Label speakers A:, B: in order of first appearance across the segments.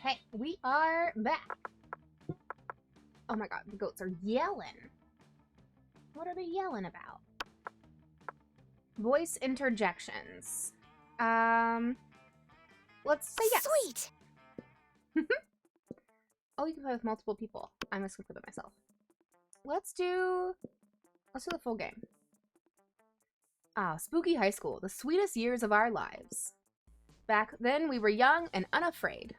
A: Okay, we are back. Oh my god, the goats are yelling. What are they yelling about? Voice interjections. Let's say yes.
B: Sweet!
A: Oh, you can play with multiple people. I'm just gonna put it myself. Let's do the full game. Spooky high school, the sweetest years of our lives. Back then, we were young and unafraid.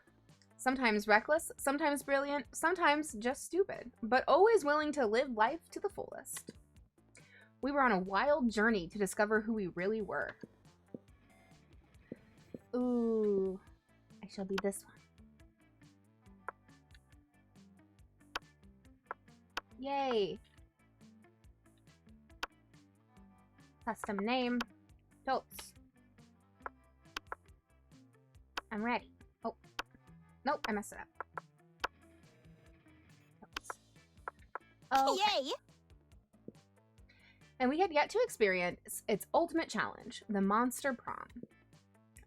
A: Sometimes reckless, sometimes brilliant, sometimes just stupid, but always willing to live life to the fullest. We were on a wild journey to discover who we really were. Ooh, I shall be this one. Yay! Custom name. Totes. I'm ready. Oh. Nope, I messed it up. Oh.
B: Yay!
A: And we had yet to experience its ultimate challenge, the Monster Prom.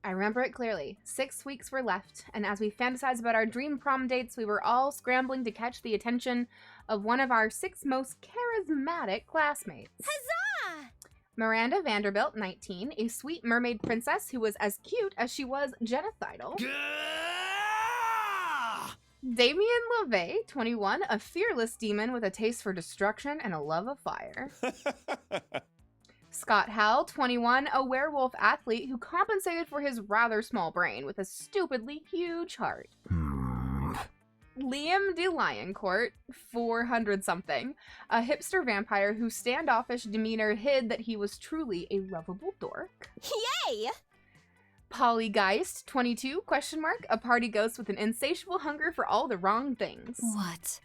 A: I remember it clearly. 6 weeks were left, and as we fantasized about our dream prom dates, we were all scrambling to catch the attention of one of our 6 most charismatic classmates.
B: Huzzah!
A: Miranda Vanderbilt, 19, a sweet mermaid princess who was as cute as she was genocidal. Damien LeVay, 21, a fearless demon with a taste for destruction and a love of fire. Scott Howell, 21, a werewolf athlete who compensated for his rather small brain with a stupidly huge heart. Liam de Lioncourt, 400-something, a hipster vampire whose standoffish demeanor hid that he was truly a lovable dork.
B: Yay!
A: Polly Geist, 22, a party ghost with an insatiable hunger for all the wrong things.
B: What?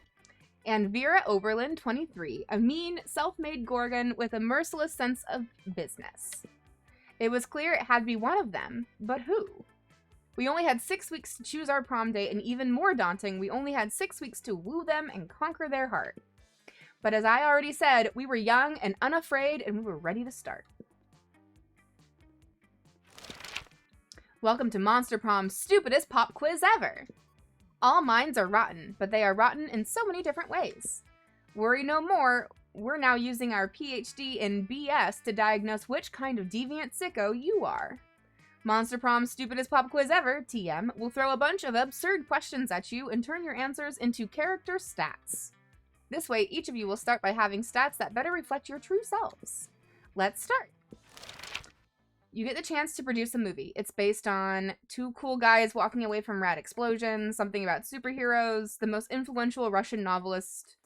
A: And Vera Oberlin, 23, a mean, self-made Gorgon with a merciless sense of business. It was clear it had to be one of them, but who? We only had 6 weeks to choose our prom date, and even more daunting, we only had 6 weeks to woo them and conquer their heart. But as I already said, we were young and unafraid, and we were ready to start. Welcome to Monster Prom's stupidest pop quiz ever! All minds are rotten, but they are rotten in so many different ways. Worry no more, we're now using our PhD in BS to diagnose which kind of deviant sicko you are. Monster Prom's stupidest pop quiz ever, TM, will throw a bunch of absurd questions at you and turn your answers into character stats. This way, each of you will start by having stats that better reflect your true selves. Let's start. You get the chance to produce a movie. It's based on 2 cool guys walking away from rad explosions, something about superheroes, the most influential Russian novelist.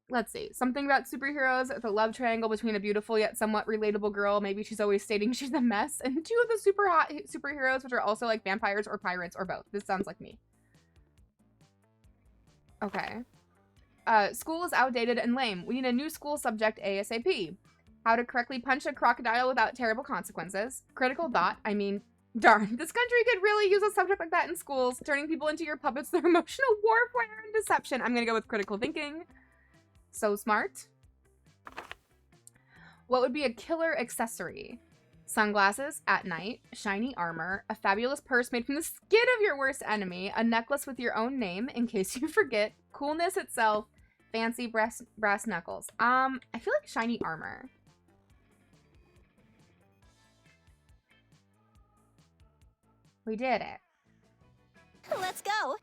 A: Let's see. Something about superheroes with a love triangle between a beautiful yet somewhat relatable girl. Maybe she's always stating she's a mess. And 2 of the super hot superheroes, which are also like vampires or pirates or both. This sounds like me. Okay. School is outdated and lame. We need a new school subject ASAP. How to correctly punch a crocodile without terrible consequences. Critical thought. I mean, darn. This country could really use a subject like that in schools. Turning people into your puppets through emotional warfare and deception. I'm gonna go with critical thinking. So smart. What would be a killer accessory? Sunglasses at night, shiny armor, a fabulous purse made from the skin of your worst enemy, a necklace with your own name in case you forget, coolness itself, fancy brass knuckles. I feel like shiny armor. We did it.
B: Let's go.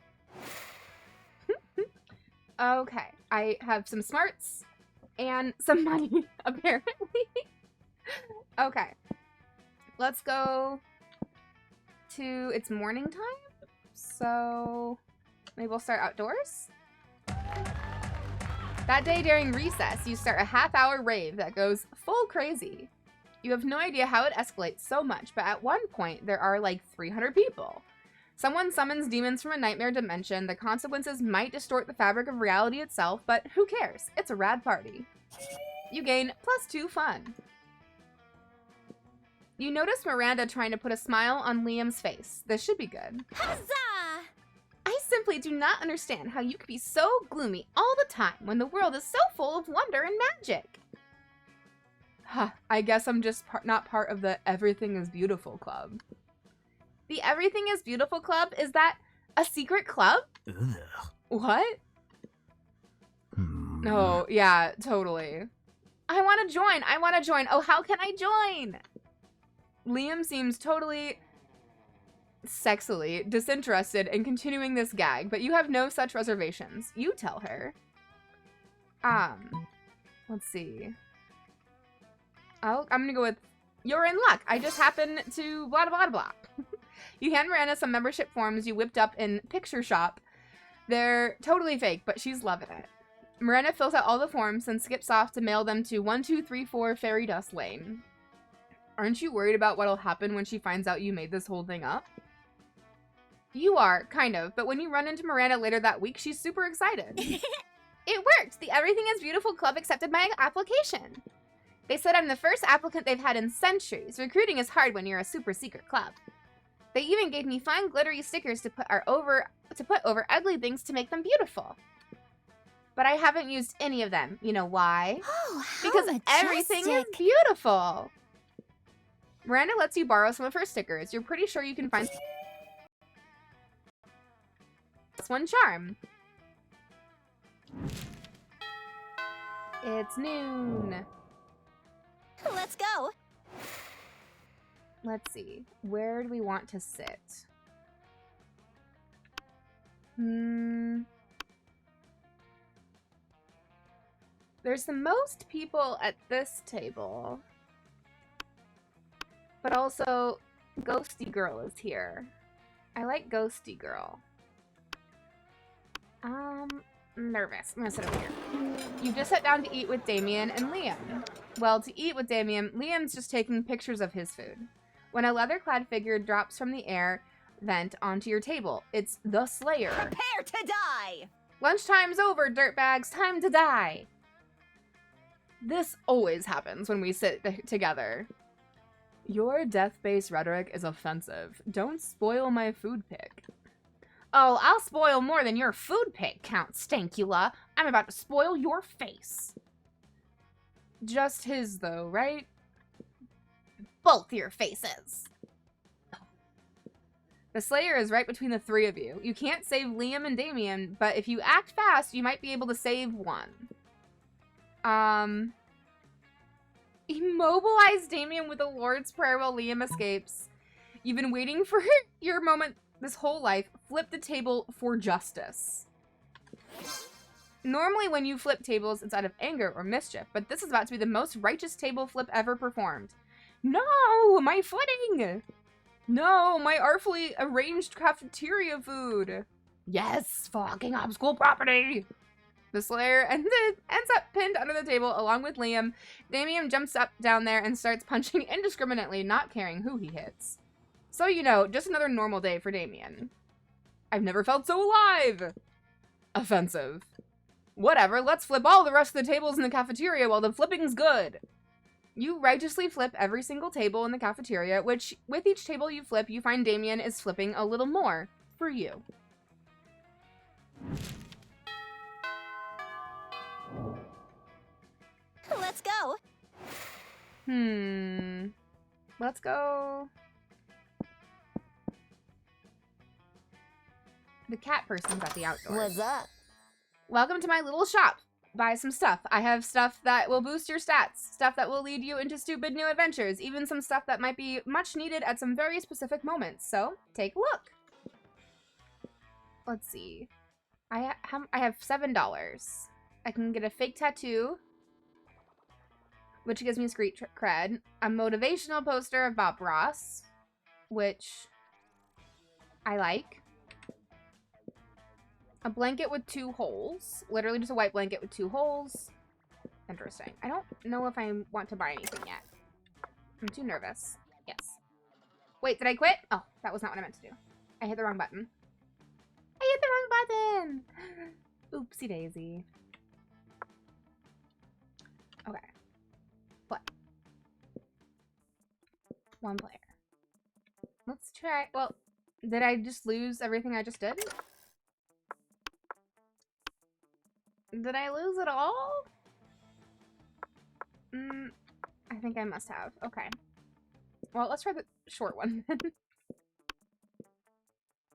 A: Okay, I have some smarts and some money, apparently. Okay, let's go to, it's morning time, so maybe we'll start outdoors. That day during recess, you start a half-hour rave that goes full crazy. You have no idea how it escalates so much, but at one point, there are like 300 people. Someone summons demons from a nightmare dimension. The consequences might distort the fabric of reality itself, but who cares? It's a rad party. You gain +2 fun. You notice Miranda trying to put a smile on Liam's face. This should be good.
B: Huzzah!
A: I simply do not understand how you could be so gloomy all the time when the world is so full of wonder and magic. Huh, I guess I'm just not part of the Everything is Beautiful club. The Everything is Beautiful club? Is that a secret club?
C: Ugh.
A: What? Oh, yeah, totally. I want to join. I want to join. Oh, how can I join? Liam seems totally sexily disinterested in continuing this gag, but you have no such reservations. You tell her. Let's see. I'm gonna go with, you're in luck. I just happen to blah, blah, blah. You hand Miranda some membership forms you whipped up in Picture Shop. They're totally fake, but she's loving it. Miranda fills out all the forms and skips off to mail them to 1234 Fairy Dust Lane. Aren't you worried about what'll happen when she finds out you made this whole thing up? You are, kind of, but when you run into Miranda later that week, she's super excited. It worked! The Everything is Beautiful club accepted my application. They said I'm the first applicant they've had in centuries. Recruiting is hard when you're a super secret club. They even gave me fun glittery stickers to put over ugly things to make them beautiful. But I haven't used any of them. You know why?
B: Oh, how
A: Because
B: majestic.
A: everything is beautiful. Miranda lets you borrow some of her stickers. You're pretty sure you can find +1 charm. It's noon.
B: Let's go.
A: Let's see. Where do we want to sit? There's the most people at this table. But also, Ghosty Girl is here. I like Ghosty Girl. Nervous. I'm gonna sit over here. You just sat down to eat with Damien and Liam. Well, to eat with Damien, Liam's just taking pictures of his food. When a leather-clad figure drops from the air vent onto your table, it's the Slayer.
B: Prepare to die.
A: Lunchtime's over, dirtbags. Time to die. This always happens when we sit together. Your death-based rhetoric is offensive. Don't spoil my food pic. Oh, I'll spoil more than your food pic, Count Stankula. I'm about to spoil your face. Just his, though, right? Both your faces. The Slayer is right between the three of you. You can't save Liam and Damien, but if you act fast, you might be able to save one. Immobilize Damien with a Lord's Prayer while Liam escapes. You've been waiting for your moment this whole life. Flip the table for justice. Normally when you flip tables, it's out of anger or mischief, but this is about to be the most righteous table flip ever performed. No! My footing! No! My artfully arranged cafeteria food! Yes! Fogging up school property! The Slayer ends up pinned under the table along with Liam. Damien jumps up down there and starts punching indiscriminately, not caring who he hits. So you know, just another normal day for Damien. I've never felt so alive! Offensive. Whatever, let's flip all the rest of the tables in the cafeteria while the flipping's good. You righteously flip every single table in the cafeteria, which, with each table you flip, you find Damien is flipping a little more for you.
B: Let's go.
A: Let's go. The cat person's at the outdoors.
B: What's up?
A: Welcome to my little shop. Buy some stuff. I have stuff that will boost your stats, stuff that will lead you into stupid new adventures, even some stuff that might be much needed at some very specific moments. So, take a look. Let's see. I have $7. I can get a fake tattoo, which gives me street cred, a motivational poster of Bob Ross, which I like. A blanket with 2 holes. Literally just a white blanket with 2 holes. Interesting. I don't know if I want to buy anything yet. I'm too nervous. Yes. Wait, did I quit? Oh, that was not what I meant to do. I hit the wrong button. I hit the wrong button! Oopsie daisy. Okay. What? 1 player. Let's try. Well, did I just lose everything I just did? Did I lose it all? I think I must have. Okay. Well, let's try the short one.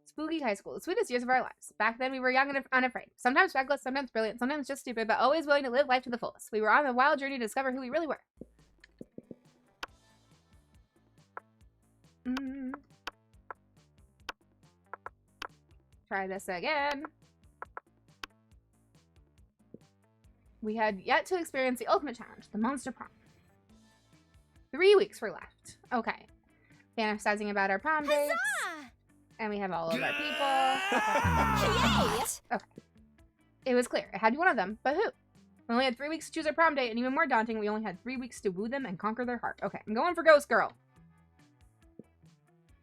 A: Spooky high school, the sweetest years of our lives. Back then, we were young and unafraid. Sometimes reckless, sometimes brilliant, sometimes just stupid, but always willing to live life to the fullest. We were on a wild journey to discover who we really were. Try this again. We had yet to experience the ultimate challenge, the Monster Prom. 3 weeks were left. Okay. Fantasizing about our prom dates. And we have all of our people.
B: Yay!
A: Okay. It was clear. It had to be one of them, but who? We only had 3 weeks to choose our prom date, and even more daunting, we only had 3 weeks to woo them and conquer their heart. Okay, I'm going for Ghost Girl.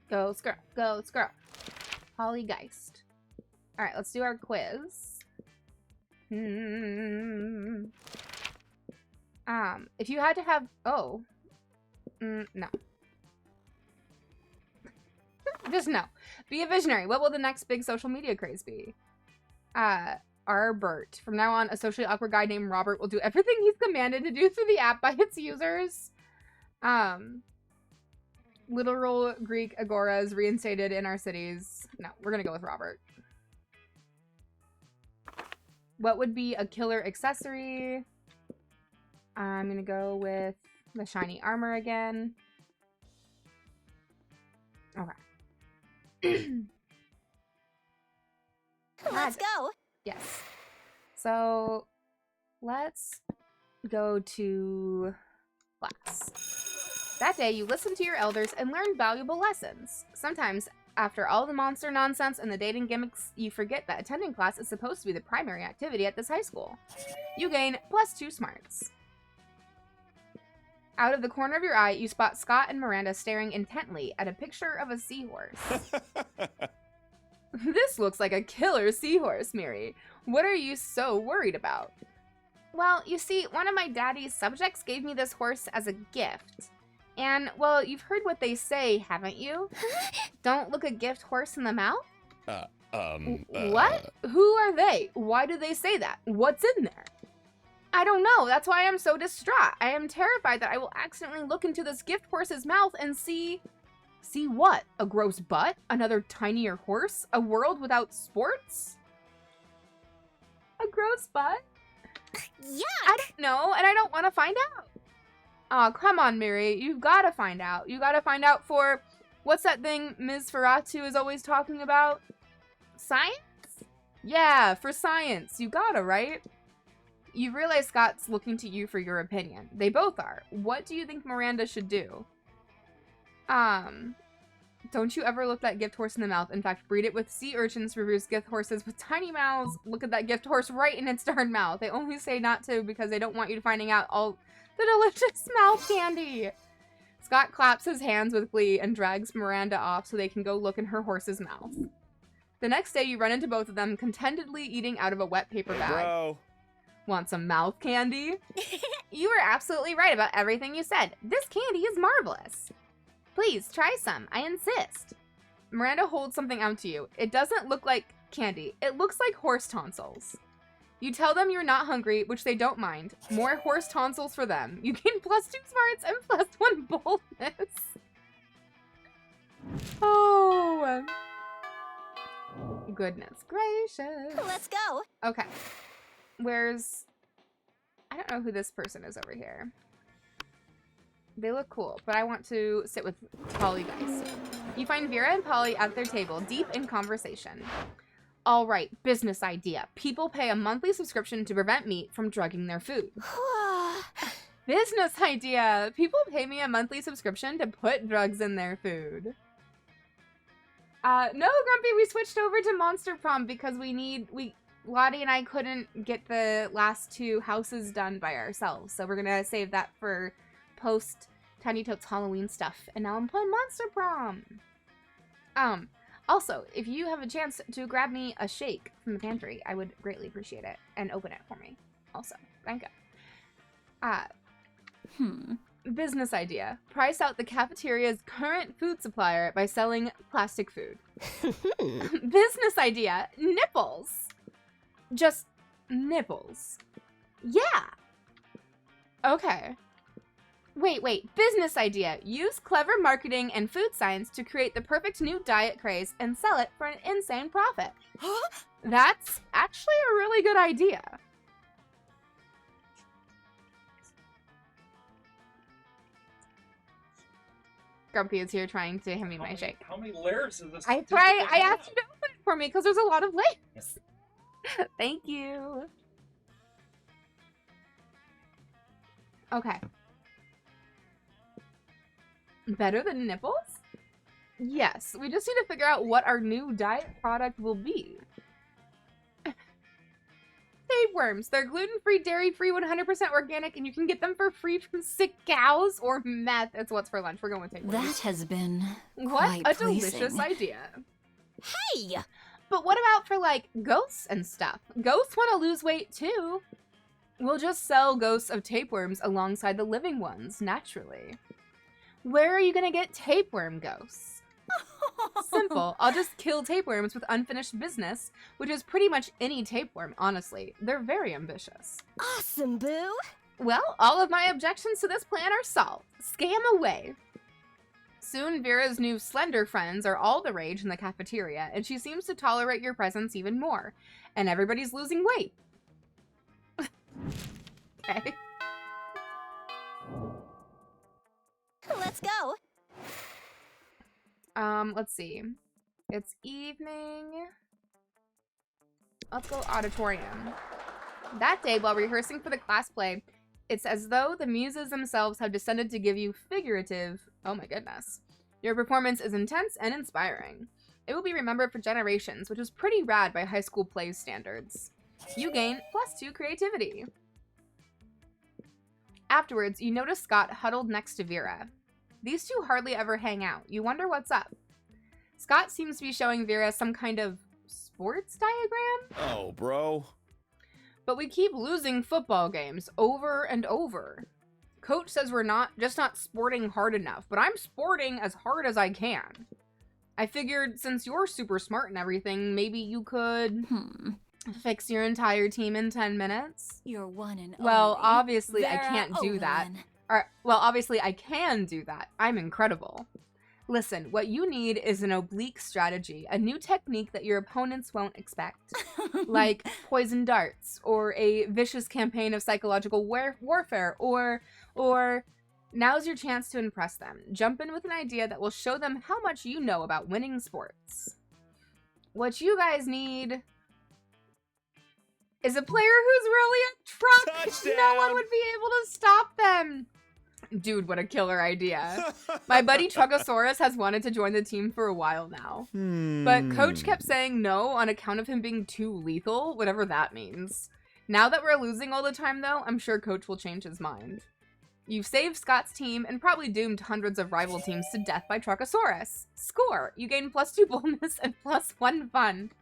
A: Ghost Girl. Ghost Girl. Polly Geist. Alright, let's do our quiz. If you had to have... Oh. No. Just no. Be a visionary. What will the next big social media craze be? Arbert. From now on, a socially awkward guy named Robert will do everything he's commanded to do through the app by its users. Literal Greek agoras reinstated in our cities. No, we're gonna go with Robert. What would be a killer accessory? I'm gonna go with the shiny armor again. Okay.
B: Let's go.
A: Yes. So let's go to class. That day, you listened to your elders and learned valuable lessons. Sometimes, after all the monster nonsense and the dating gimmicks, you forget that attending class is supposed to be the primary activity at this high school. You gain +2 smarts. Out of the corner of your eye, you spot Scott and Miranda staring intently at a picture of a seahorse. This looks like a killer seahorse, Miri. What are you so worried about? Well, you see, one of my daddy's subjects gave me this horse as a gift. And, well, you've heard what they say, haven't you? Don't look a gift horse in the mouth? What? Who are they? Why do they say that? What's in there? I don't know. That's why I'm so distraught. I am terrified that I will accidentally look into this gift horse's mouth and see... See what? A gross butt? Another tinier horse? A world without sports? A gross butt?
B: Yuck!
A: I don't know, and I don't want to find out. Oh, come on, Miri. You've got to find out. You got to find out for... What's that thing Ms. Ferratu is always talking about? Science? Yeah, for science. You gotta, right? You realize Scott's looking to you for your opinion. They both are. What do you think Miranda should do? Don't you ever look that gift horse in the mouth. In fact, breed it with sea urchins, reverse gift horses with tiny mouths. Look at that gift horse right in its darn mouth. They only say not to because they don't want you finding out all the delicious mouth candy. Scott claps his hands with glee and drags Miranda off so they can go look in her horse's mouth. The next day, you run into both of them contentedly eating out of a wet paper bag.
C: Bro.
A: Want some mouth candy? You were absolutely right about everything you said. This candy is marvelous. Please, try some. I insist. Miranda holds something out to you. It doesn't look like candy. It looks like horse tonsils. You tell them you're not hungry, which they don't mind. More horse tonsils for them. You gain +2 smarts and +1 boldness. Oh. Goodness gracious.
B: Let's go.
A: Okay. Where's... I don't know who this person is over here. They look cool, but I want to sit with Polly Geist. You find Vera and Polly at their table, deep in conversation. All right, business idea. People pay a monthly subscription to prevent meat from drugging their food. Business idea. People pay me a monthly subscription to put drugs in their food. No, Grumpy, we switched over to Monster Prom because Lottie and I couldn't get the last 2 houses done by ourselves. So we're gonna save that for post Tiny Totes Halloween stuff. And now I'm playing Monster Prom. Also, if you have a chance to grab me a shake from the pantry, I would greatly appreciate it. And open it for me. Also, thank you. Business idea. Price out the cafeteria's current food supplier by selling plastic food. Business idea. Nipples. Just nipples. Yeah. Okay. Wait. Business idea. Use clever marketing and food science to create the perfect new diet craze and sell it for an insane profit.
B: Huh?
A: That's actually a really good idea. Grumpy is here trying to hand me my shake.
C: How many layers is this?
A: I asked you to open it for me because there's a lot of layers. Thank you. Okay. Better than nipples? Yes, we just need to figure out what our new diet product will be. Tapeworms. They're gluten-free, dairy-free, 100% organic, and you can get them for free from sick cows or meth. It's what's for lunch. We're going with tapeworms.
D: That has been
A: What
D: quite
A: a delicious
D: pleasing.
A: idea.
B: Hey!
A: But what about for, like, ghosts and stuff? Ghosts want to lose weight, too. We'll just sell ghosts of tapeworms alongside the living ones, naturally. Where are you gonna get tapeworm ghosts? Simple. I'll just kill tapeworms with unfinished business, which is pretty much any tapeworm, honestly. They're very ambitious.
B: Awesome, Boo!
A: Well, all of my objections to this plan are solved. Scam away. Soon, Vera's new slender friends are all the rage in the cafeteria, and she seems to tolerate your presence even more. And everybody's losing weight. Okay.
B: Let's go!
A: Let's see. It's evening. Let's go auditorium. That day, while rehearsing for the class play, it's as though the muses themselves have descended to give you figurative... Oh my goodness. Your performance is intense and inspiring. It will be remembered for generations, which is pretty rad by high school plays standards. You gain +2 creativity. Afterwards, you notice Scott huddled next to Vera. These two hardly ever hang out. You wonder what's up. Scott seems to be showing Vera some kind of sports diagram.
C: Oh, bro.
A: But we keep losing football games over and over. Coach says we're not sporting hard enough, but I'm sporting as hard as I can. I figured since you're super smart and everything, maybe you could fix your entire team in 10 minutes.
D: You're one and
A: Well,
D: only
A: obviously I
D: Vera
A: can't do that.
D: Olin.
A: Well, obviously I can do that. I'm incredible. Listen, what you need is an oblique strategy, a new technique that your opponents won't expect. Like poison darts, or a vicious campaign of psychological warfare, or now's your chance to impress them. Jump in with an idea that will show them how much you know about winning sports. What you guys need is a player who's really a truck.
C: Touchdown!
A: No one would be able to stop them. Dude, what a killer idea. My buddy Trugosaurus has wanted to join the team for a while now. But Coach kept saying no on account of him being too lethal, whatever that means. Now that we're losing all the time, though, I'm sure Coach will change his mind. You've saved Scott's team and probably doomed hundreds of rival teams to death by Trugosaurus. Score! You gain +2 boldness and +1 fun.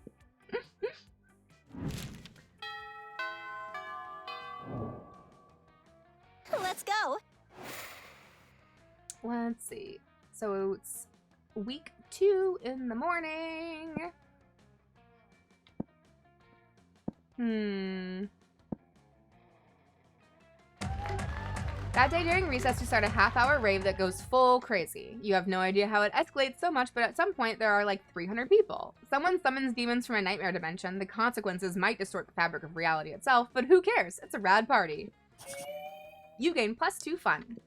B: Let's go!
A: Let's see. So it's week 2 in the morning. That day during recess, you start a half-hour rave that goes full crazy. You have no idea how it escalates so much, but at some point there are like 300 people. Someone summons demons from a nightmare dimension. The consequences might distort the fabric of reality itself, but who cares? It's a rad party. You gain +2 fun.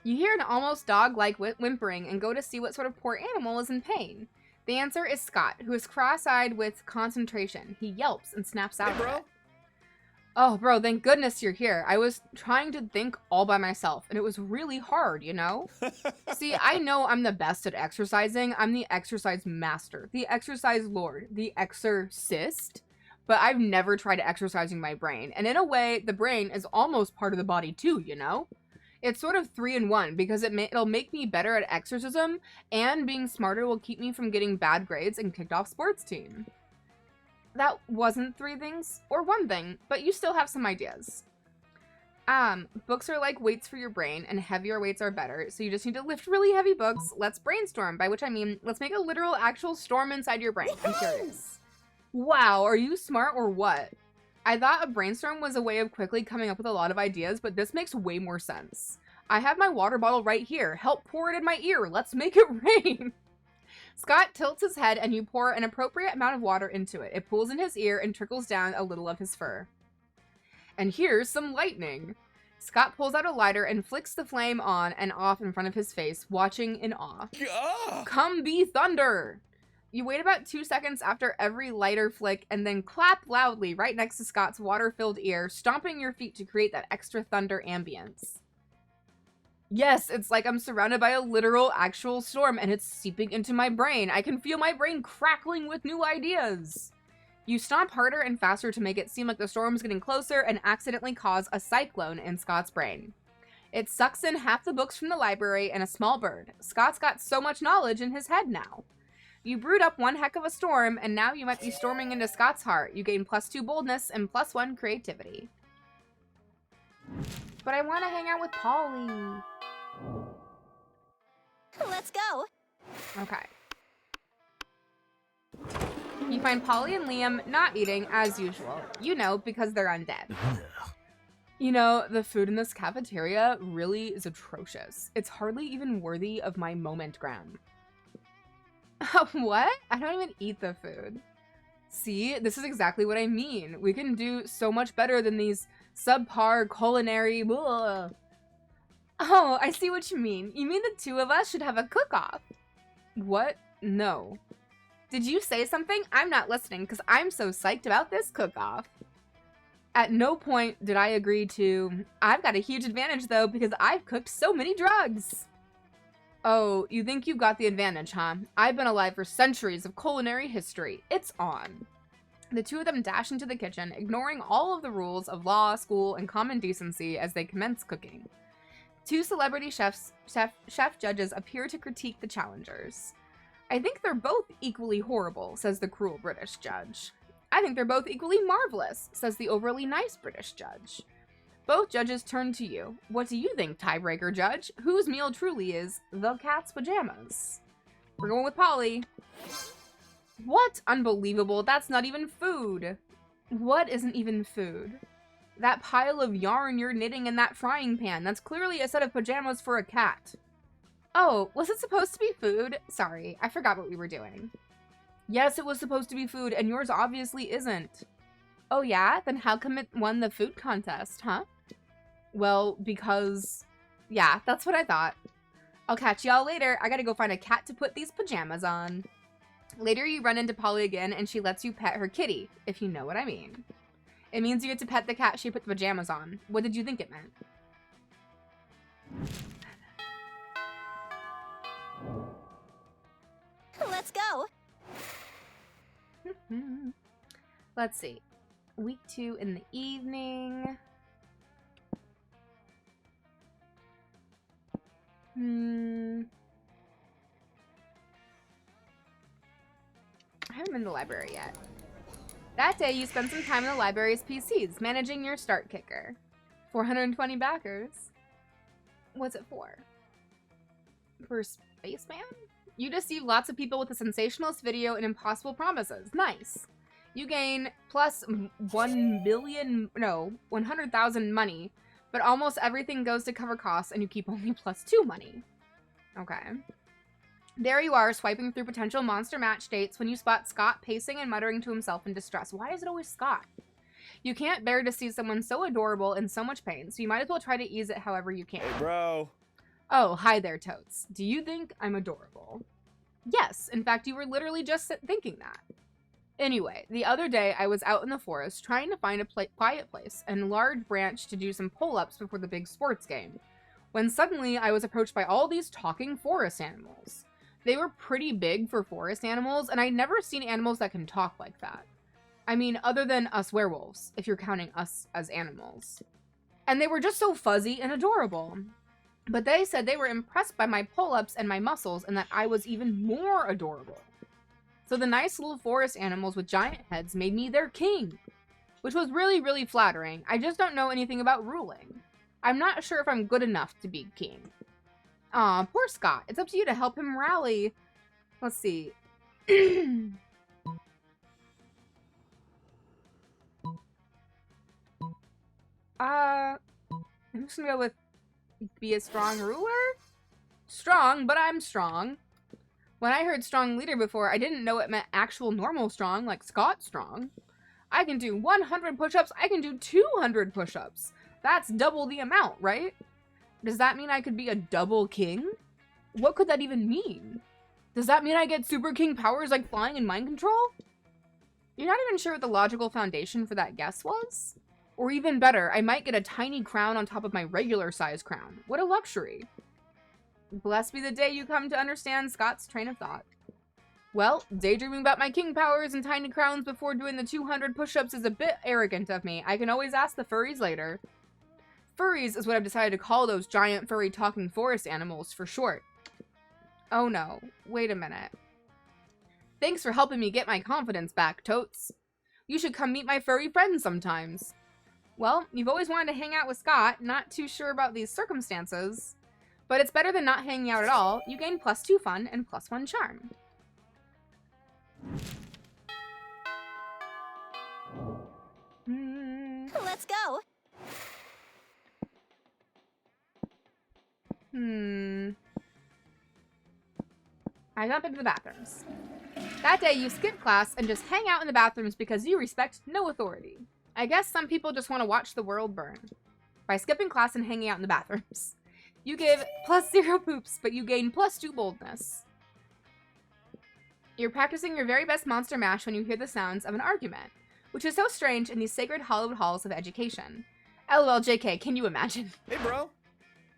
A: You hear an almost dog-like whimpering and go to see what sort of poor animal is in pain. The answer is Scott, who is cross-eyed with concentration. He yelps and snaps out
C: Hey, bro.
A: of it. Oh, bro, thank goodness you're here. I was trying to think all by myself, and it was really hard, you know? See, I know I'm the best at exercising. I'm the exercise master, the exercise lord, the exorcist. But I've never tried exercising my brain. And in a way, the brain is almost part of the body too, you know? It's sort of 3 in 1 because it'll make me better at exorcism, and being smarter will keep me from getting bad grades and kicked off sports team. That wasn't 3 things, or 1 thing, but you still have some ideas. Books are like weights for your brain, and heavier weights are better, so you just need to lift really heavy books. Let's brainstorm, by which I mean, let's make a literal, actual storm inside your brain. I'm curious. Wow, are you smart or what? I thought a brainstorm was a way of quickly coming up with a lot of ideas, but this makes way more sense. I have my water bottle right here. Help pour it in my ear. Let's make it rain. Scott tilts his head and you pour an appropriate amount of water into it. It pools in his ear and trickles down a little of his fur. And here's some lightning. Scott pulls out a lighter and flicks the flame on and off in front of his face, watching in awe. Come be thunder! You wait about 2 seconds after every lighter flick and then clap loudly right next to Scott's water-filled ear, stomping your feet to create that extra thunder ambience. Yes, it's like I'm surrounded by a literal, actual storm and it's seeping into my brain. I can feel my brain crackling with new ideas. You stomp harder and faster to make it seem like the storm's getting closer and accidentally cause a cyclone in Scott's brain. It sucks in half the books from the library and a small bird. Scott's got so much knowledge in his head now. You brewed up one heck of a storm, and now you might be storming into Scott's heart. You gain +2 boldness and +1 creativity. But I want to hang out with Polly.
B: Let's go.
A: Okay. You find Polly and Liam not eating as usual. You know, because they're undead. You know, the food in this cafeteria really is atrocious. It's hardly even worthy of my momentgram. What? I don't even eat the food. See, this is exactly what I mean. We can do so much better than these subpar culinary blah. Oh, I see what you mean. You mean the two of us should have a cook-off? What? No. Did you say something? I'm not listening because I'm so psyched about this cook-off. At no point did I agree to, I've got a huge advantage though because I've cooked so many drugs. Oh, you think you've got the advantage, huh? I've been alive for centuries of culinary history. It's on. The two of them dash into the kitchen, ignoring all of the rules of law, school, and common decency as they commence cooking. Two celebrity chef judges appear to critique the challengers. I think they're both equally horrible, says the cruel British judge. I think they're both equally marvelous, says the overly nice British judge. Both judges turn to you. What do you think, tiebreaker judge? Whose meal truly is the cat's pajamas? We're going with Polly. What? Unbelievable. That's not even food. What isn't even food? That pile of yarn you're knitting in that frying pan. That's clearly a set of pajamas for a cat. Oh, was it supposed to be food? Sorry, I forgot what we were doing. Yes, it was supposed to be food, and yours obviously isn't. Oh yeah? Then how come it won the food contest, huh? Well, because... yeah, that's what I thought. I'll catch y'all later. I gotta go find a cat to put these pajamas on. Later, you run into Polly again, and she lets you pet her kitty, if you know what I mean. It means you get to pet the cat she put the pajamas on. What did you think it meant?
B: Let's go.
A: Let's see. Week 2 in the evening. I haven't been to the library yet. That day, you spent some time in the library's PCs, managing your start kicker. 420 backers. What's it for? For Spaceman? You deceive lots of people with a sensationalist video and impossible promises. Nice. You gain plus 100,000 money, but almost everything goes to cover costs and you keep only +2 money. Okay. There you are, swiping through potential monster match dates when you spot Scott pacing and muttering to himself in distress. Why is it always Scott? You can't bear to see someone so adorable in so much pain, so you might as well try to ease it however you can.
C: Hey, bro.
A: Oh, hi there, Totes. Do you think I'm adorable? Yes, in fact, you were literally just thinking that. Anyway, the other day I was out in the forest trying to find a quiet place and a large branch to do some pull-ups before the big sports game, when suddenly I was approached by all these talking forest animals. They were pretty big for forest animals, and I'd never seen animals that can talk like that. I mean, other than us werewolves, if you're counting us as animals. And they were just so fuzzy and adorable. But they said they were impressed by my pull-ups and my muscles and that I was even more adorable. So the nice little forest animals with giant heads made me their king, which was really, really flattering. I just don't know anything about ruling. I'm not sure if I'm good enough to be king. Aw, poor Scott. It's up to you to help him rally. Let's see. I'm just gonna go with be a strong ruler? Strong, but I'm strong. When I heard strong leader before, I didn't know it meant actual normal strong, like Scott strong. I can do 100 push-ups, I can do 200 push-ups. That's double the amount, right? Does that mean I could be a double king? What could that even mean? Does that mean I get super king powers like flying and mind control? You're not even sure what the logical foundation for that guess was? Or even better, I might get a tiny crown on top of my regular size crown. What a luxury. Blessed be the day you come to understand Scott's train of thought. Well, daydreaming about my king powers and tiny crowns before doing the 200 push-ups is a bit arrogant of me. I can always ask the furries later. Furries is what I've decided to call those giant furry talking forest animals for short. Oh no, wait a minute. Thanks for helping me get my confidence back, Totes. You should come meet my furry friends sometimes. Well, you've always wanted to hang out with Scott, not too sure about these circumstances. But it's better than not hanging out at all. You gain +2 fun and +1 charm.
B: Let's go.
A: I jump into the bathrooms. That day, you skip class and just hang out in the bathrooms because you respect no authority. I guess some people just want to watch the world burn. By skipping class and hanging out in the bathrooms. You give +0 poops, but you gain +2 boldness. You're practicing your very best monster mash when you hear the sounds of an argument, which is so strange in these sacred hallowed halls of education. LOL JK, can you imagine?
C: Hey, bro.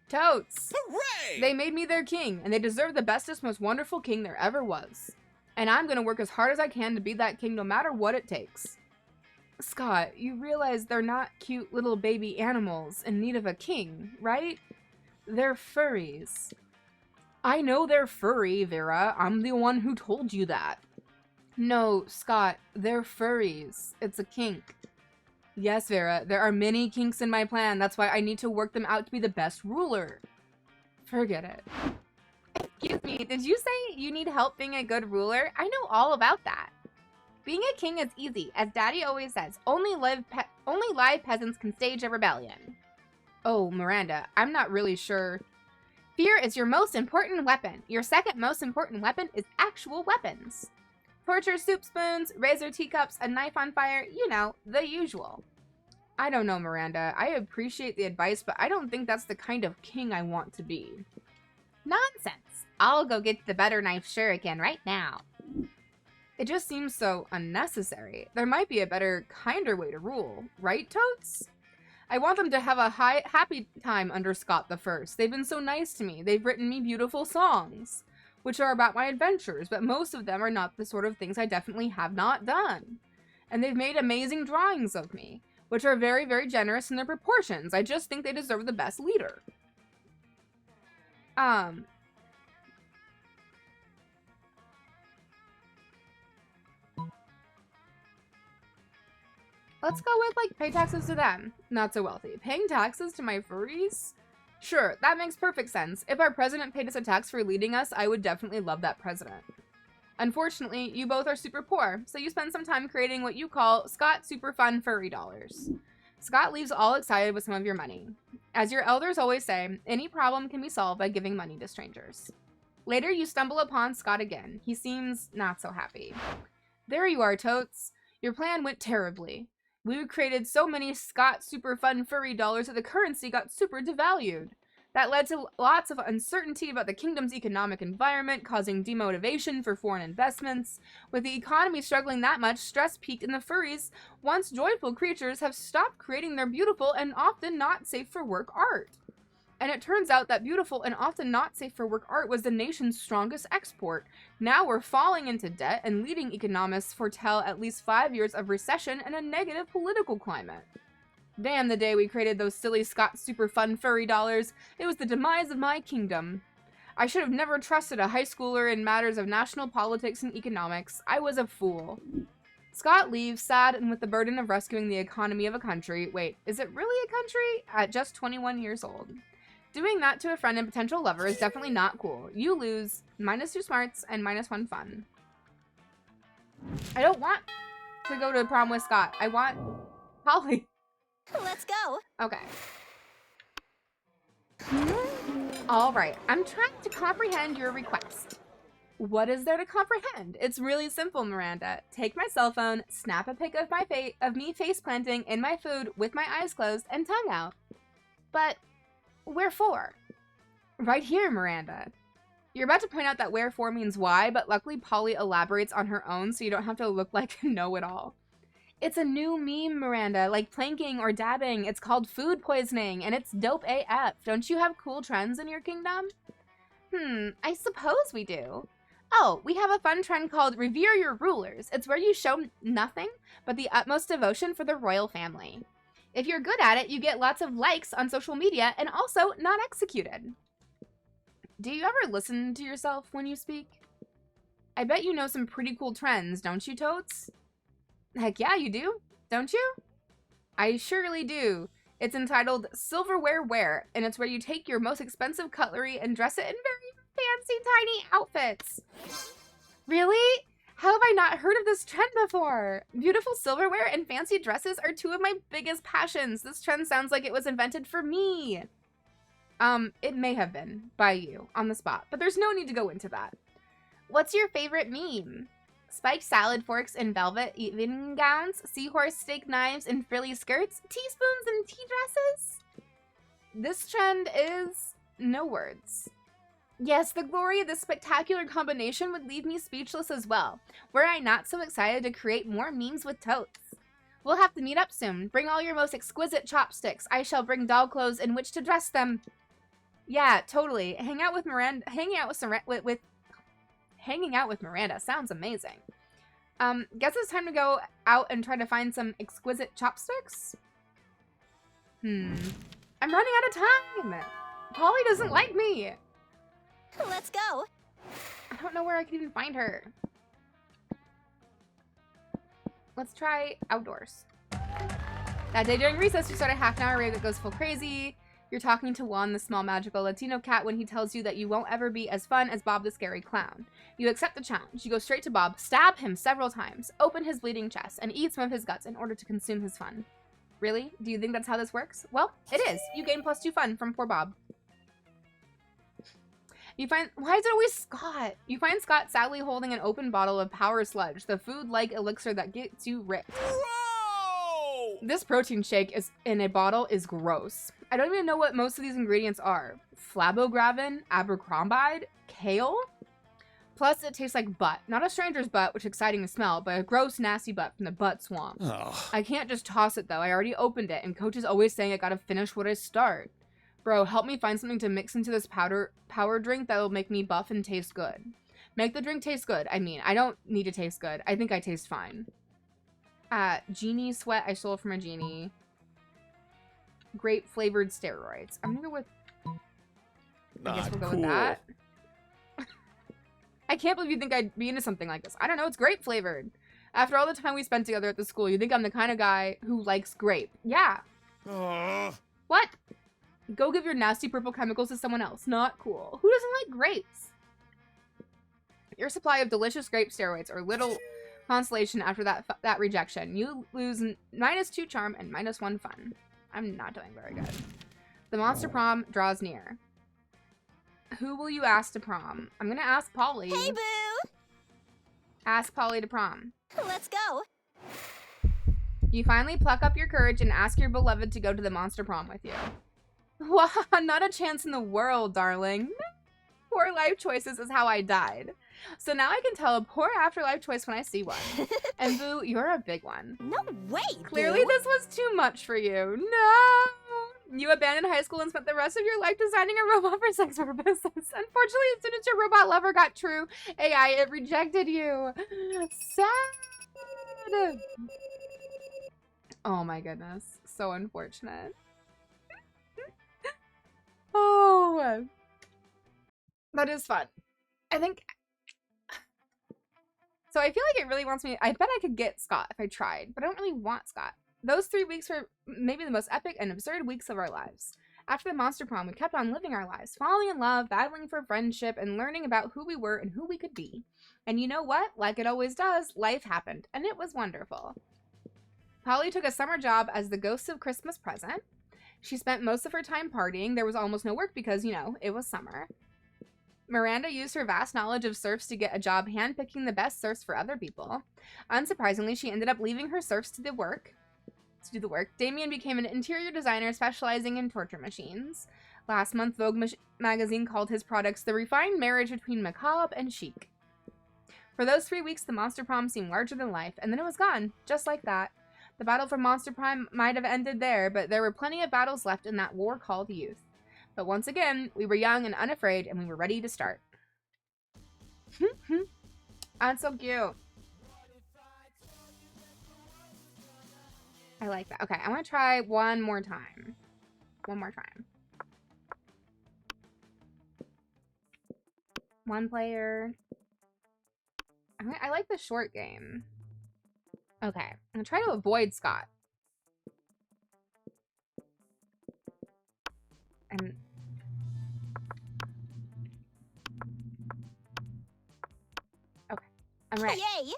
A: Totes!
C: Hooray!
A: They made me their king, and they deserve the bestest, most wonderful king there ever was. And I'm gonna work as hard as I can to be that king no matter what it takes. Scott, you realize they're not cute little baby animals in need of a king, right? They're furries. I know they're furry, Vera. I'm the one who told you that. No, Scott, they're furries. It's a kink. Yes, Vera, there are many kinks in my plan. That's why I need to work them out to be the best ruler. Forget it. Excuse me, did you say you need help being a good ruler? I know all about that. Being a king is easy, as Daddy always says. Only live peasants can stage a rebellion. Oh, Miranda, I'm not really sure. Fear is your most important weapon. Your second most important weapon is actual weapons. Torture soup spoons, razor teacups, a knife on fire, you know, the usual. I don't know, Miranda. I appreciate the advice, but I don't think that's the kind of king I want to be. Nonsense. I'll go get the butter knife shuriken right now. It just seems so unnecessary. There might be a better, kinder way to rule, right, Totes? I want them to have a happy time under Scott the First. They've been so nice to me. They've written me beautiful songs, which are about my adventures, but most of them are not the sort of things I definitely have not done. And they've made amazing drawings of me, which are very, very generous in their proportions. I just think they deserve the best leader. Let's go with, like, pay taxes to them. Not so wealthy. Paying taxes to my furries? Sure, that makes perfect sense. If our president paid us a tax for leading us, I would definitely love that president. Unfortunately, you both are super poor, so you spend some time creating what you call Scott Super Fun Furry Dollars. Scott leaves all excited with some of your money. As your elders always say, any problem can be solved by giving money to strangers. Later, you stumble upon Scott again. He seems not so happy. There you are, Totes. Your plan went terribly. We created so many Scott Super Fun Furry Dollars that the currency got super devalued. That led to lots of uncertainty about the kingdom's economic environment, causing demotivation for foreign investments. With the economy struggling that much, stress peaked in the furries. Once joyful creatures have stopped creating their beautiful and often not safe for work art. And it turns out that beautiful and often not safe for work art was the nation's strongest export. Now we're falling into debt, and leading economists foretell at least 5 years of recession and a negative political climate. Damn the day we created those silly Scott Super Fun Furry Dollars. It was the demise of my kingdom. I should have never trusted a high schooler in matters of national politics and economics. I was a fool. Scott leaves, sad and with the burden of rescuing the economy of a country. Wait, is it really a country? At just 21 years old. Doing that to a friend and potential lover is definitely not cool. You lose -2 smarts and -1 fun. I don't want to go to prom with Scott. I want Polly.
B: Let's go.
A: Okay. All right, I'm trying to comprehend your request. What is there to comprehend? It's really simple, Miranda. Take my cell phone, snap a pic of me face planting in my food with my eyes closed and tongue out. But where for? Right here, Miranda. You're about to point out that where for means why, but luckily Polly elaborates on her own so you don't have to look like a know-it-all. It's a new meme, Miranda, like planking or dabbing. It's called food poisoning, and it's dope AF. Don't you have cool trends in your kingdom? I suppose we do. Oh, we have a fun trend called Revere Your Rulers. It's where you show nothing but the utmost devotion for the royal family. If you're good at it, you get lots of likes on social media and also not executed. Do you ever listen to yourself when you speak? I bet you know some pretty cool trends, don't you, Totes? Heck yeah, you do, don't you? I surely do. It's entitled Silverware Wear, and it's where you take your most expensive cutlery and dress it in very fancy, tiny outfits. Really? How have I not heard of this trend before? Beautiful silverware and fancy dresses are two of my biggest passions. This trend sounds like it was invented for me. It may have been by you on the spot, but there's no need to go into that. What's your favorite meme? Spiked salad forks in velvet evening gowns, seahorse steak knives in frilly skirts, teaspoons and tea dresses? This trend is no words. Yes, the glory of this spectacular combination would leave me speechless as well. Were I not so excited to create more memes with Totes? We'll have to meet up soon. Bring all your most exquisite chopsticks. I shall bring doll clothes in which to dress them. Yeah, totally. Hanging out with Miranda sounds amazing. Guess it's time to go out and try to find some exquisite chopsticks? I'm running out of time. Polly doesn't like me.
B: Let's go.
A: I don't know where I can even find her. Let's try outdoors. That day during recess, you start a half-an-hour rave that goes full crazy. You're talking to Juan, the small magical Latino cat, when he tells you that you won't ever be as fun as Bob the scary clown. You accept the challenge. You go straight to Bob, stab him several times, open his bleeding chest, and eat some of his guts in order to consume his fun. Really? Do you think that's how this works? Well, it is. You gain +2 fun from poor Bob. Why is it always Scott? You find Scott sadly holding an open bottle of Power Sludge, the food-like elixir that gets you ripped. Whoa! This protein shake in a bottle is gross. I don't even know what most of these ingredients are. Flabogravin, Abercrombide, kale? Plus, it tastes like butt. Not a stranger's butt, which is exciting to smell, but a gross, nasty butt from the butt swamp. Oh. I can't just toss it, though. I already opened it, and Coach is always saying I gotta finish what I start. Bro, help me find something to mix into this power drink that'll make me buff and taste good. Make the drink taste good. I mean, I don't need to taste good. I think I taste fine. Genie sweat I stole from a genie. Grape flavored steroids. I'm gonna go with... I guess we'll go with that. I can't believe you think I'd be into something like this. I don't know, it's grape flavored. After all the time we spent together at the school, you think I'm the kind of guy who likes grape. Yeah. What? Go give your nasty purple chemicals to someone else. Not cool. Who doesn't like grapes? Your supply of delicious grape steroids are little consolation after that rejection. You lose -2 charm and -1 fun. I'm not doing very good. The Monster Prom draws near. Who will you ask to prom? I'm gonna ask Polly.
B: Hey, boo!
A: Ask Polly to prom.
B: Let's go.
A: You finally pluck up your courage and ask your beloved to go to the Monster Prom with you. Wow, not a chance in the world, darling. Poor life choices is how I died. So now I can tell a poor afterlife choice when I see one. And Boo, you're a big one.
B: No way,
A: Clearly
B: Boo.
A: this was too much for you. No! You abandoned high school and spent the rest of your life designing a robot for sex purposes. Unfortunately, as soon as your robot lover got true AI, it rejected you. Sad. Oh my goodness. So unfortunate. Oh, that is fun. I think, so I feel like it really wants me, I bet I could get Scott if I tried, but I don't really want Scott. Those 3 weeks were maybe the most epic and absurd weeks of our lives. After the Monster Prom, we kept on living our lives, falling in love, battling for friendship, and learning about who we were and who we could be. And you know what? Like it always does, life happened, and it was wonderful. Polly took a summer job as the ghost of Christmas present. She spent most of her time partying. There was almost no work because, you know, it was summer. Miranda used her vast knowledge of serfs to get a job handpicking the best serfs for other people. Unsurprisingly, she ended up leaving her serfs to do the work. Damien became an interior designer specializing in torture machines. Last month, Vogue magazine called his products the refined marriage between macabre and chic. For those 3 weeks, the Monster Prom seemed larger than life, and then it was gone, just like that. The battle for Monster Prime might have ended there, but there were plenty of battles left in that war called youth. But once again, we were young and unafraid, and we were ready to start. That's so cute. I like that. Okay, I want to try one more time. One more time. One player. I like the short game. Okay, I'm gonna try to avoid Scott. And okay, I'm ready.
B: Yay!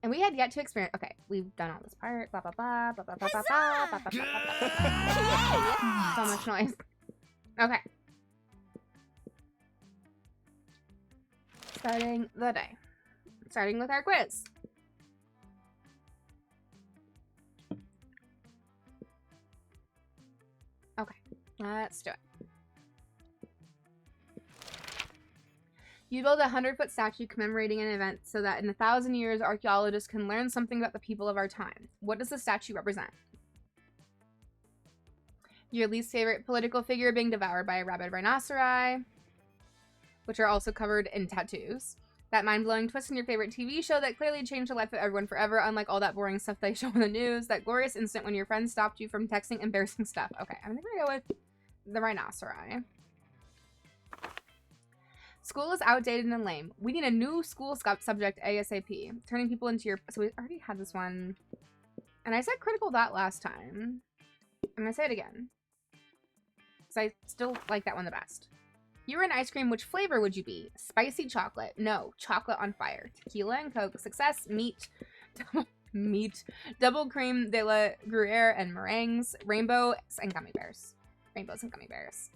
A: And we had yet to experience. Okay, we've done all this part. Blah blah blah blah blah blah blah blah blah blah blah. So much noise. Okay. Starting the day. Starting with our quiz. Okay, let's do it. You build a 100-foot statue commemorating an event so that in 1,000 years, archaeologists can learn something about the people of our time. What does the statue represent? Your least favorite political figure being devoured by a rabid rhinoceri, which are also covered in tattoos. That mind-blowing twist in your favorite TV show that clearly changed the life of everyone forever, unlike all that boring stuff they show on the news. That glorious instant when your friend stopped you from texting embarrassing stuff. Okay, I'm gonna go with the rhinoceri. School is outdated and lame. We need a new school subject ASAP. Turning people into your... So we already had this one. And I said critical thought last time. I'm gonna say it again. Because I still like that one the best. You were an ice cream, which flavor would you be? Spicy chocolate. No. Chocolate on fire. Tequila and Coke. Success. Meat. Double cream de la Gruyere and meringues. Rainbows and gummy bears. Rainbows and gummy bears.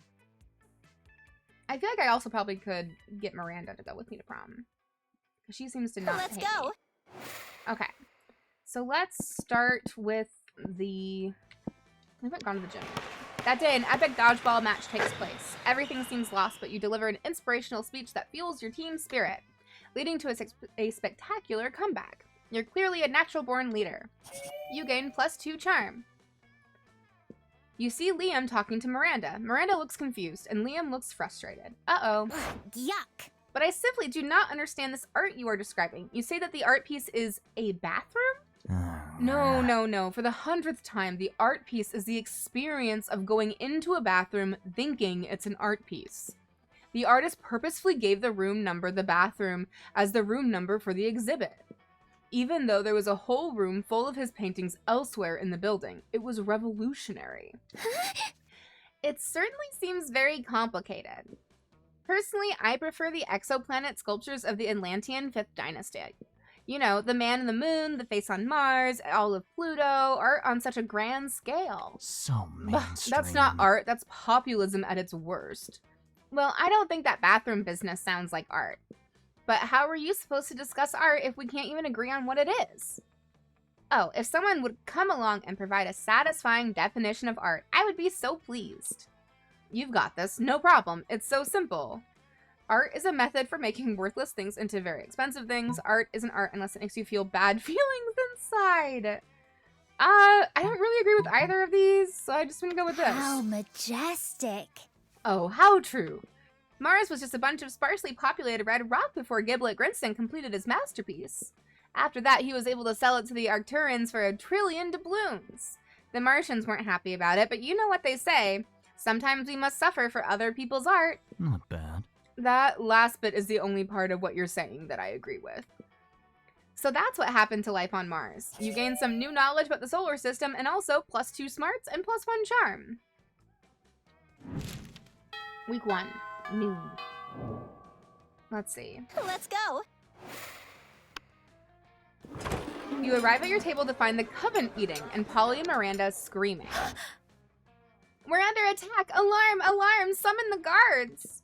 A: I feel like I also probably could get Miranda to go with me to prom. She seems to not hate me. Okay. So let's start with the... I haven't gone to the gym. That day, an epic dodgeball match takes place. Everything seems lost, but you deliver an inspirational speech that fuels your team's spirit, leading to a spectacular comeback. You're clearly a natural-born leader. You gain +2 charm. You see Liam talking to Miranda. Miranda looks confused, and Liam looks frustrated. Uh-oh.
B: Yuck.
A: But I simply do not understand this art you are describing. You say that the art piece is a bathroom? No. For the 100th time, the art piece is the experience of going into a bathroom thinking it's an art piece. The artist purposefully gave the room number the bathroom as the room number for the exhibit. Even though there was a whole room full of his paintings elsewhere in the building, it was revolutionary. It certainly seems very complicated. Personally, I prefer the exoplanet sculptures of the Atlantean 5th Dynasty. You know, the man in the moon, the face on Mars, all of Pluto, art on such a grand scale.
C: So mainstream.
A: That's not art, that's populism at its worst. Well, I don't think that bathroom business sounds like art. But how are you supposed to discuss art if we can't even agree on what it is? Oh, if someone would come along and provide a satisfying definition of art, I would be so pleased. You've got this, no problem. It's so simple. Art is a method for making worthless things into very expensive things. Art isn't art unless it makes you feel bad feelings inside. I don't really agree with either of these, so I just want to go with this.
B: How majestic.
A: Oh, how true. Mars was just a bunch of sparsely populated red rock before Giblet Grinston completed his masterpiece. After that, he was able to sell it to the Arcturians for 1 trillion doubloons. The Martians weren't happy about it, but you know what they say. Sometimes we must suffer for other people's art.
C: Not bad.
A: That last bit is the only part of what you're saying that I agree with. So that's what happened to life on Mars. You gain some new knowledge about the solar system and also +2 smarts and +1 charm. Week 1. Noon. Let's see.
B: Let's go.
A: You arrive at your table to find the coven eating and Polly and Miranda screaming. We're under attack! Alarm! Alarm! Summon the guards!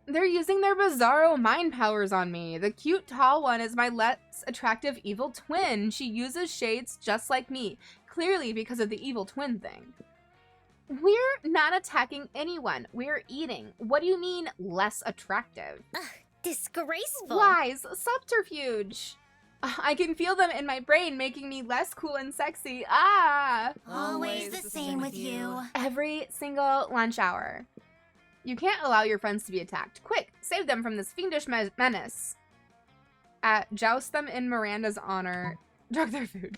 A: They're using their bizarro mind powers on me. The cute tall one is my less attractive evil twin. She uses shades just like me, clearly because of the evil twin thing. We're not attacking anyone. We're eating. What do you mean, less attractive?
B: Disgraceful.
A: Lies. Subterfuge. I can feel them in my brain making me less cool and sexy. Ah!
B: Always the same with you.
A: Every single lunch hour. You can't allow your friends to be attacked. Quick, save them from this fiendish menace. Joust them in Miranda's honor. Drug their food.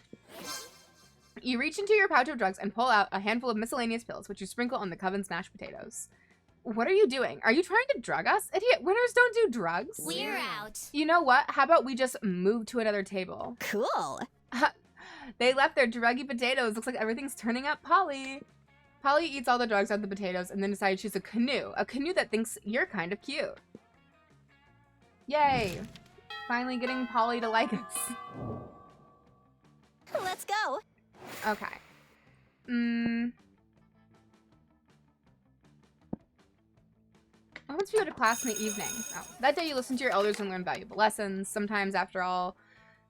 A: You reach into your pouch of drugs and pull out a handful of miscellaneous pills, which you sprinkle on the coven's mashed potatoes. What are you doing? Are you trying to drug us? Idiot, winners don't do drugs.
B: We're out.
A: You know what? How about we just move to another table?
B: Cool.
A: They left their druggy potatoes. Looks like everything's turning up Polly. Polly eats all the drugs out of the potatoes and then decides she's a canoe that thinks you're kind of cute. Yay. Finally getting Polly to like us.
B: Let's go.
A: Okay. I want to go to class in the evening. Oh, that day you listen to your elders and learn valuable lessons. Sometimes, after all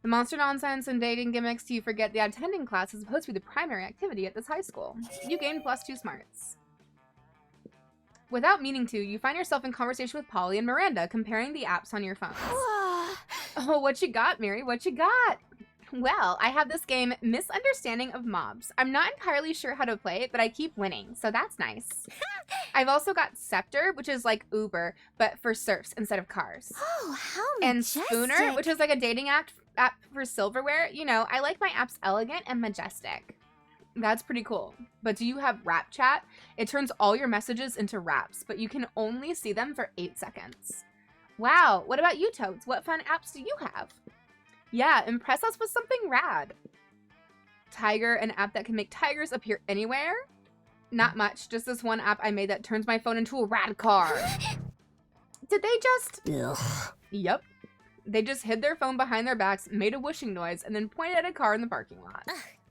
A: the monster nonsense and dating gimmicks, you forget that attending class is supposed to be the primary activity at this high school. You gain +2 smarts. Without meaning to, you find yourself in conversation with Polly and Miranda, comparing the apps on your phones. Oh, what you got, Mary? What you got? Well, I have this game, Misunderstanding of Mobs. I'm not entirely sure how to play it, but I keep winning, so that's nice. I've also got Scepter, which is like Uber, but for surfs instead of cars.
B: Oh, how
A: And
B: majestic.
A: Spooner, which is like a dating app for silverware. You know, I like my apps elegant and majestic. That's pretty cool. But do you have Rap Chat? It turns all your messages into raps, but you can only see them for 8 seconds. Wow, what about you, Toads? What fun apps do you have? Yeah, impress us with something rad. Tiger, an app that can make tigers appear anywhere? Not much, just this one app I made that turns my phone into a rad car. Did they just...
B: Ugh.
A: Yep. They just hid their phone behind their backs, made a whooshing noise, and then pointed at a car in the parking lot.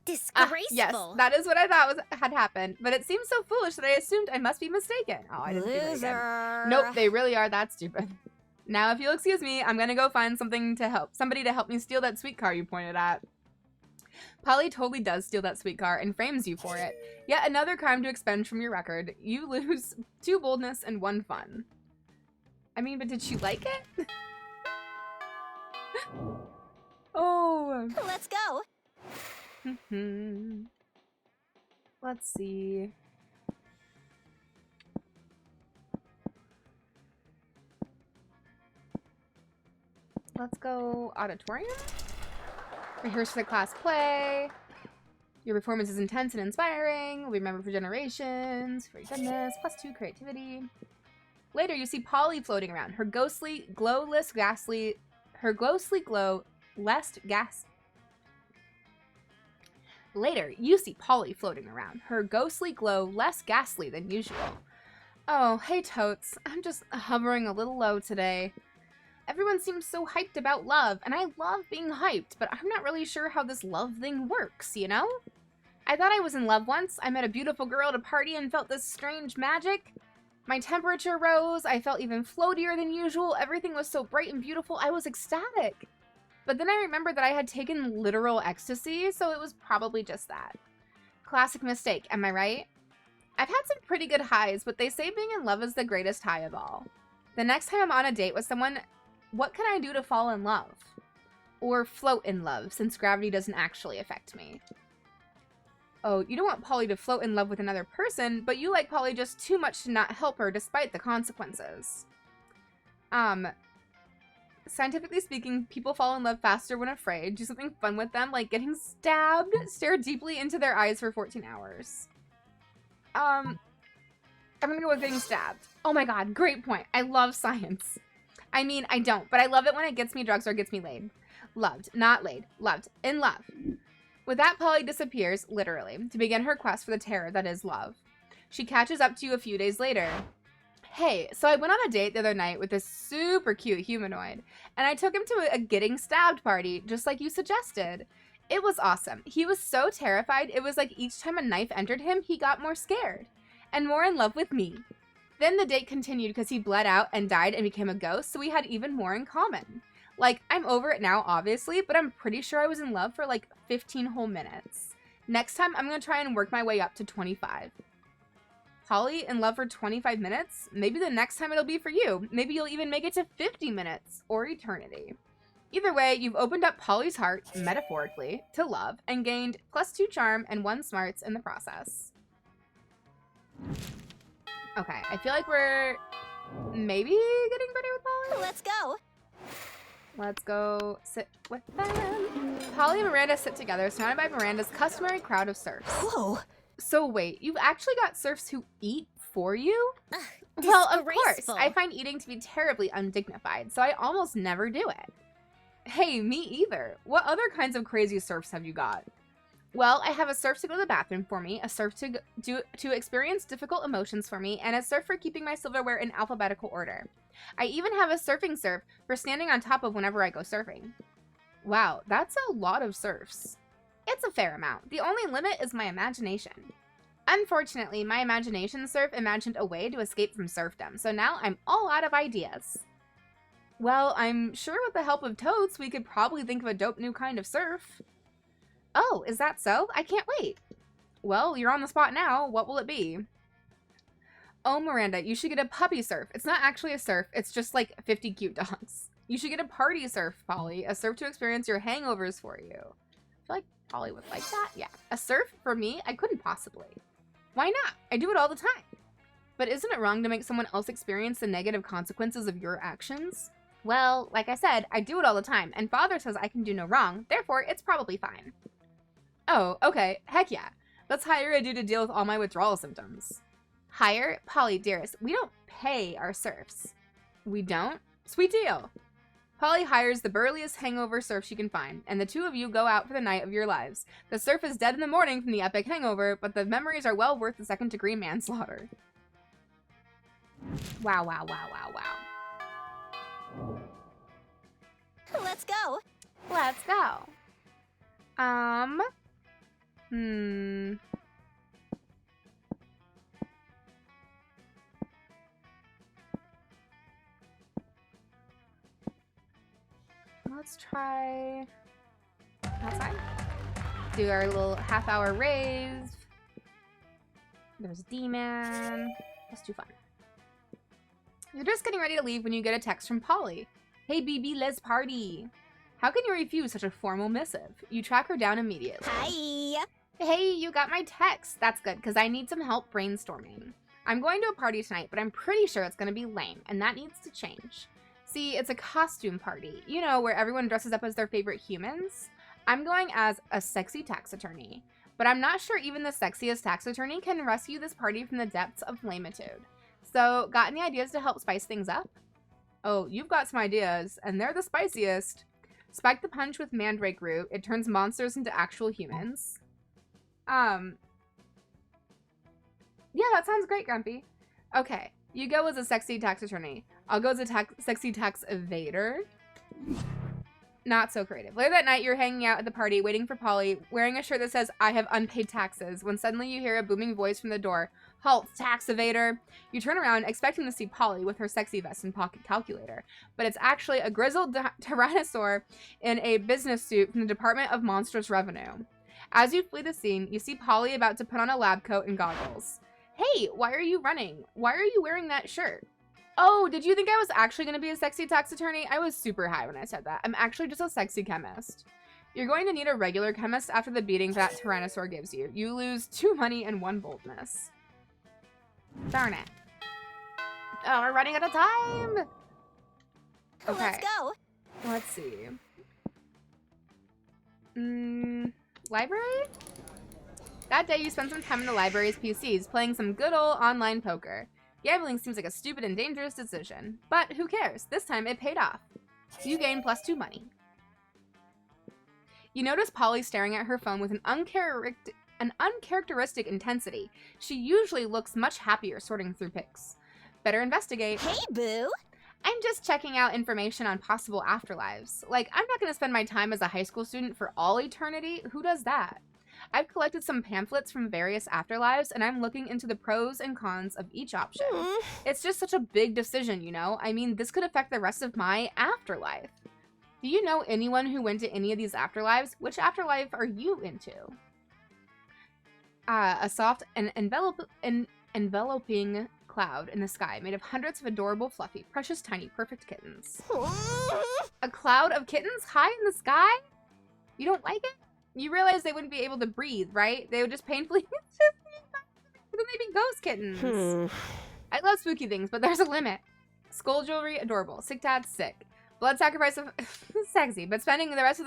B: Disgraceful.
A: Yes, that is what I thought had happened, but it seems so foolish that I assumed I must be mistaken. Oh, I didn't do that again. Nope, they really are that stupid. Now, if you'll excuse me, I'm gonna go find somebody to help me steal that sweet car you pointed at. Polly totally does steal that sweet car and frames you for it. Yet another crime to expunge from your record. You lose 2 boldness and 1 fun. I mean, but did she like it? Oh.
B: Let's go.
A: Let's see. Let's go auditorium. Rehearse for the class play. Your performance is intense and inspiring. Will be remembered for generations. For your goodness. +2 creativity. Later, you see Polly floating around. Her ghostly, glowless, ghastly... Her ghostly glow, less gas... Later, you see Polly floating around. Her ghostly glow, less ghastly than usual. Oh, hey Totes. I'm just hovering a little low today. Everyone seems so hyped about love, and I love being hyped, but I'm not really sure how this love thing works, you know? I thought I was in love once. I met a beautiful girl at a party and felt this strange magic. My temperature rose. I felt even floatier than usual. Everything was so bright and beautiful. I was ecstatic. But then I remembered that I had taken literal ecstasy, so it was probably just that. Classic mistake, am I right? I've had some pretty good highs, but they say being in love is the greatest high of all. The next time I'm on a date with someone, what can I do to fall in love? Or float in love, since gravity doesn't actually affect me. Oh, you don't want Polly to float in love with another person, but you like Polly just too much to not help her despite the consequences. Scientifically speaking, people fall in love faster when afraid. Do something fun with them, like getting stabbed. Stare deeply into their eyes for 14 hours. I'm gonna go with getting stabbed. Oh my god, great point. I love science. I mean, I don't, but I love it when it gets me drugs or gets me laid. Loved, not laid. Loved, in love. With that, Polly disappears, literally, to begin her quest for the terror that is love. She catches up to you a few days later. Hey, so I went on a date the other night with this super cute humanoid, and I took him to a getting stabbed party, just like you suggested. It was awesome. He was so terrified, it was like each time a knife entered him, he got more scared and more in love with me. Then the date continued because he bled out and died and became a ghost, so we had even more in common. Like, I'm over it now, obviously, but I'm pretty sure I was in love for like 15 whole minutes. Next time, I'm gonna try and work my way up to 25. Polly, in love for 25 minutes? Maybe the next time it'll be for you. Maybe you'll even make it to 50 minutes or eternity. Either way, you've opened up Polly's heart, metaphorically, to love and gained +2 charm and 1 smarts in the process. Okay, I feel like we're maybe getting better with Polly.
B: Let's go.
A: Let's go sit with them. Polly and Miranda sit together, surrounded by Miranda's customary crowd of serfs.
B: Whoa.
A: So wait, you've actually got serfs who eat for you? Well, of course.
B: Disgraceful.
A: I find eating to be terribly undignified, so I almost never do it. Hey, me either. What other kinds of crazy serfs have you got? Well, I have a serf to go to the bathroom for me, a serf to experience difficult emotions for me, and a serf for keeping my silverware in alphabetical order. I even have a surfing serf for standing on top of whenever I go surfing. Wow, that's a lot of serfs. It's a fair amount. The only limit is my imagination. Unfortunately, my imagination serf imagined a way to escape from serfdom, so now I'm all out of ideas. Well, I'm sure with the help of Toads, we could probably think of a dope new kind of serf. Oh, is that so? I can't wait. Well, you're on the spot now. What will it be? Oh, Miranda, you should get a puppy serf. It's not actually a serf. It's just like 50 cute dogs. You should get a party serf, Polly. A serf to experience your hangovers for you. I feel like Polly would like that. Yeah. A serf for me? I couldn't possibly. Why not? I do it all the time. But isn't it wrong to make someone else experience the negative consequences of your actions? Well, like I said, I do it all the time, and Father says I can do no wrong, therefore it's probably fine. Oh, okay, heck yeah. Let's hire a dude to deal with all my withdrawal symptoms. Hire? Polly, dearest, we don't pay our serfs. We don't? Sweet deal. Polly hires the burliest hangover serf she can find, and the two of you go out for the night of your lives. The serf is dead in the morning from the epic hangover, but the memories are well worth the second-degree manslaughter. Wow, wow, wow, wow, wow.
B: Let's go.
A: Let's go. Let's try outside. Do our little half-hour rave. There's D-Man. That's too fun. You're just getting ready to leave when you get a text from Polly. Hey, BB, let's party. How can you refuse such a formal missive? You track her down immediately.
B: Hi.
A: Hey, you got my text. That's good, because I need some help brainstorming. I'm going to a party tonight, but I'm pretty sure it's going to be lame, and that needs to change. See, it's a costume party. You know, where everyone dresses up as their favorite humans. I'm going as a sexy tax attorney, but I'm not sure even the sexiest tax attorney can rescue this party from the depths of lamitude. So, got any ideas to help spice things up? Oh, you've got some ideas, and they're the spiciest. Spike the punch with mandrake root. It turns monsters into actual humans. Yeah, that sounds great, Grumpy. Okay, you go as a sexy tax attorney. I'll go as a sexy tax evader. Not so creative. Later that night, you're hanging out at the party, waiting for Polly, wearing a shirt that says, I have unpaid taxes, when suddenly you hear a booming voice from the door. Halt, tax evader. You turn around, expecting to see Polly with her sexy vest and pocket calculator, but it's actually a grizzled tyrannosaur in a business suit from the Department of Monstrous Revenue. As you flee the scene, you see Polly about to put on a lab coat and goggles. Hey, why are you running? Why are you wearing that shirt? Oh, did you think I was actually going to be a sexy tax attorney? I was super high when I said that. I'm actually just a sexy chemist. You're going to need a regular chemist after the beating that Tyrannosaur gives you. You lose 2 money and 1 boldness. Darn it. Oh, we're running out of time. Okay.
B: Let's go.
A: Let's see. Library? That day you spent some time in the library's PCs playing some good old online poker. Gambling seems like a stupid and dangerous decision, but who cares? This time it paid off. You gain +2 money. You notice Polly staring at her phone with an uncharacteristic intensity. She usually looks much happier sorting through pics. Better investigate.
B: Hey, boo.
A: I'm just checking out information on possible afterlives. Like, I'm not going to spend my time as a high school student for all eternity. Who does that? I've collected some pamphlets from various afterlives, and I'm looking into the pros and cons of each option. It's just such a big decision, you know? I mean, this could affect the rest of my afterlife. Do you know anyone who went to any of these afterlives? Which afterlife are you into? A soft and enveloping cloud in the sky made of hundreds of adorable, fluffy, precious, tiny, perfect kittens. A cloud of kittens high in the sky? You don't like it? You realize they wouldn't be able to breathe, right? They would just painfully... then they'd be ghost kittens. I love spooky things, but there's a limit. Skull jewelry, adorable. Sick tats, sick. Blood sacrifice of sexy, but spending the rest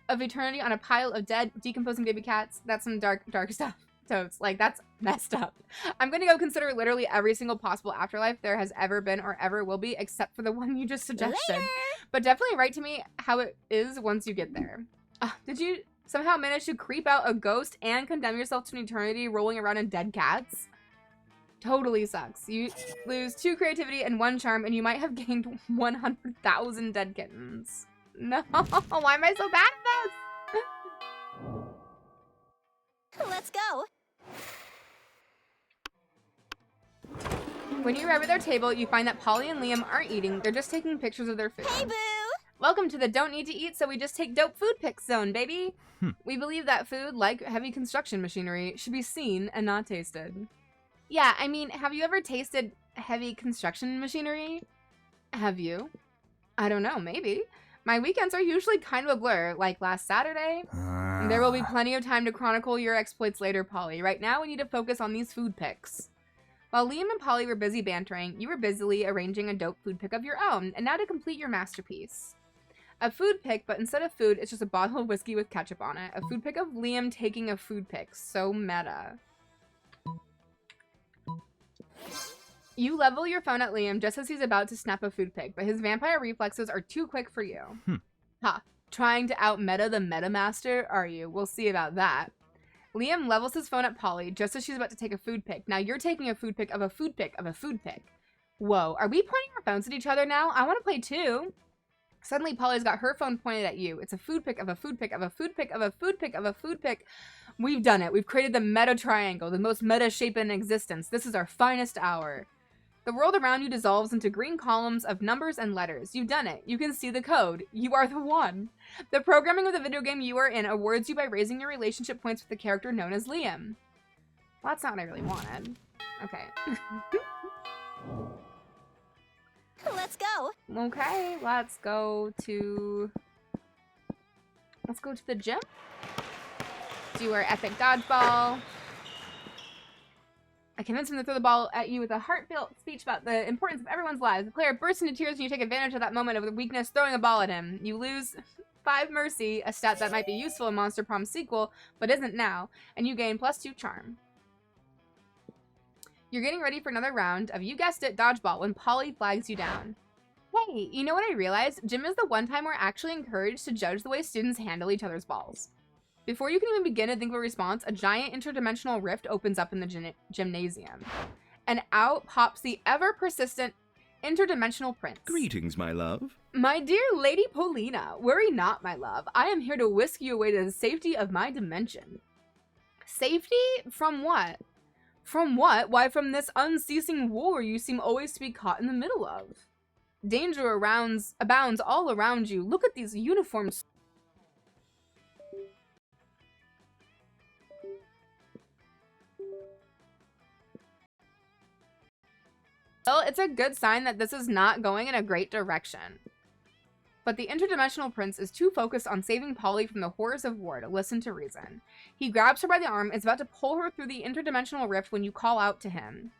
A: of eternity on a pile of dead, decomposing baby cats, that's some dark stuff. Totes. Like, that's messed up. I'm gonna go consider literally every single possible afterlife there has ever been or ever will be, except for the one you just suggested. Later. But definitely write to me how it is once you get there. Did you somehow manage to creep out a ghost and condemn yourself to an eternity rolling around in dead cats? Totally sucks. You lose 2 creativity and 1 charm, and you might have gained 100,000 dead kittens. No, why am I so bad at this?
B: Let's go.
A: When you arrive at their table, you find that Polly and Liam aren't eating. They're just taking pictures of their food.
B: Hey, boo!
A: Welcome to the don't need to eat, so we just take dope food pics zone, baby. We believe that food, like heavy construction machinery, should be seen and not tasted. Yeah, I mean, have you ever tasted heavy construction machinery? Have you? I don't know, maybe. My weekends are usually kind of a blur, like last Saturday. There will be plenty of time to chronicle your exploits later, Polly. Right now, we need to focus on these food pics. While Liam and Polly were busy bantering, you were busily arranging a dope food pic of your own, and now to complete your masterpiece. A food pic, but instead of food, it's just a bottle of whiskey with ketchup on it. A food pic of Liam taking a food pic. So meta. You level your phone at Liam just as he's about to snap a food pic, but his vampire reflexes are too quick for you. Ha. Trying to out-meta the Metamaster, are you? We'll see about that. Liam levels his phone at Polly just as she's about to take a food pic. Now you're taking a food pic of a food pic of a food pic. Whoa, are we pointing our phones at each other now? I want to play too. Suddenly, Polly's got her phone pointed at you. It's a food pic of a food pic of a food pic of a food pic of a food pic. We've done it. We've created the meta triangle, the most meta shape in existence. This is our finest hour. The world around you dissolves into green columns of numbers and letters. You've done it. You can see the code. You are the one. The programming of the video game you are in awards you by raising your relationship points with the character known as Liam. Well, that's not what I really wanted. Okay.
B: Let's go.
A: Okay, let's go to the gym. Do our epic dodgeball. I convince him to throw the ball at you with a heartfelt speech about the importance of everyone's lives. The player bursts into tears and you take advantage of that moment of weakness, throwing a ball at him. You lose 5 mercy, a stat that might be useful in Monster Prom sequel, but isn't now, and you gain +2 charm. You're getting ready for another round of, you guessed it, dodgeball when Polly flags you down. Hey, you know what I realized? Gym is the one time we're actually encouraged to judge the way students handle each other's balls. Before you can even begin to think of a response, a giant interdimensional rift opens up in the gymnasium. And out pops the ever-persistent interdimensional prince.
C: Greetings, my love.
A: My dear Lady Polina, worry not, my love. I am here to whisk you away to the safety of my dimension. Safety? From what? From what? Why, from this unceasing war you seem always to be caught in the middle of. Danger abounds all around you. Look at these uniforms. Well, it's a good sign that this is not going in a great direction. But the interdimensional prince is too focused on saving Polly from the horrors of war to listen to reason. He grabs her by the arm and is about to pull her through the interdimensional rift when you call out to him.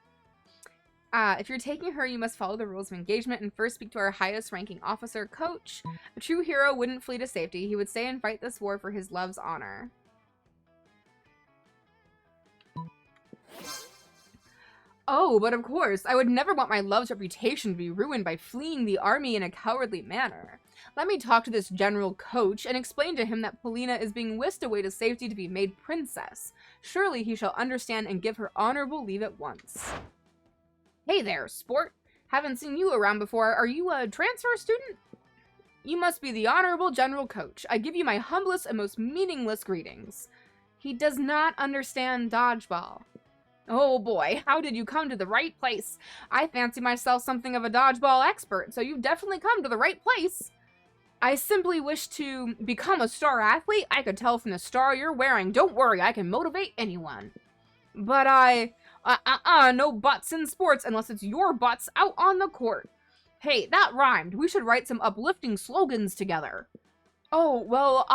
A: If you're taking her, you must follow the rules of engagement and first speak to our highest ranking officer, Coach. A true hero wouldn't flee to safety. He would stay and fight this war for his love's honor. Oh, but of course, I would never want my love's reputation to be ruined by fleeing the army in a cowardly manner. Let me talk to this General Coach and explain to him that Polina is being whisked away to safety to be made princess. Surely he shall understand and give her honorable leave at once. Hey there, sport. Haven't seen you around before. Are you a transfer student? You must be the Honorable General Coach. I give you my humblest and most meaningless greetings. He does not understand dodgeball. Oh boy, how did you come to the right place? I fancy myself something of a dodgeball expert, so you've definitely come to the right place. I simply wish to become a star athlete. I could tell from the star you're wearing. Don't worry, I can motivate anyone. But no buts in sports unless it's your butts out on the court. Hey, that rhymed. We should write some uplifting slogans together. Oh, well,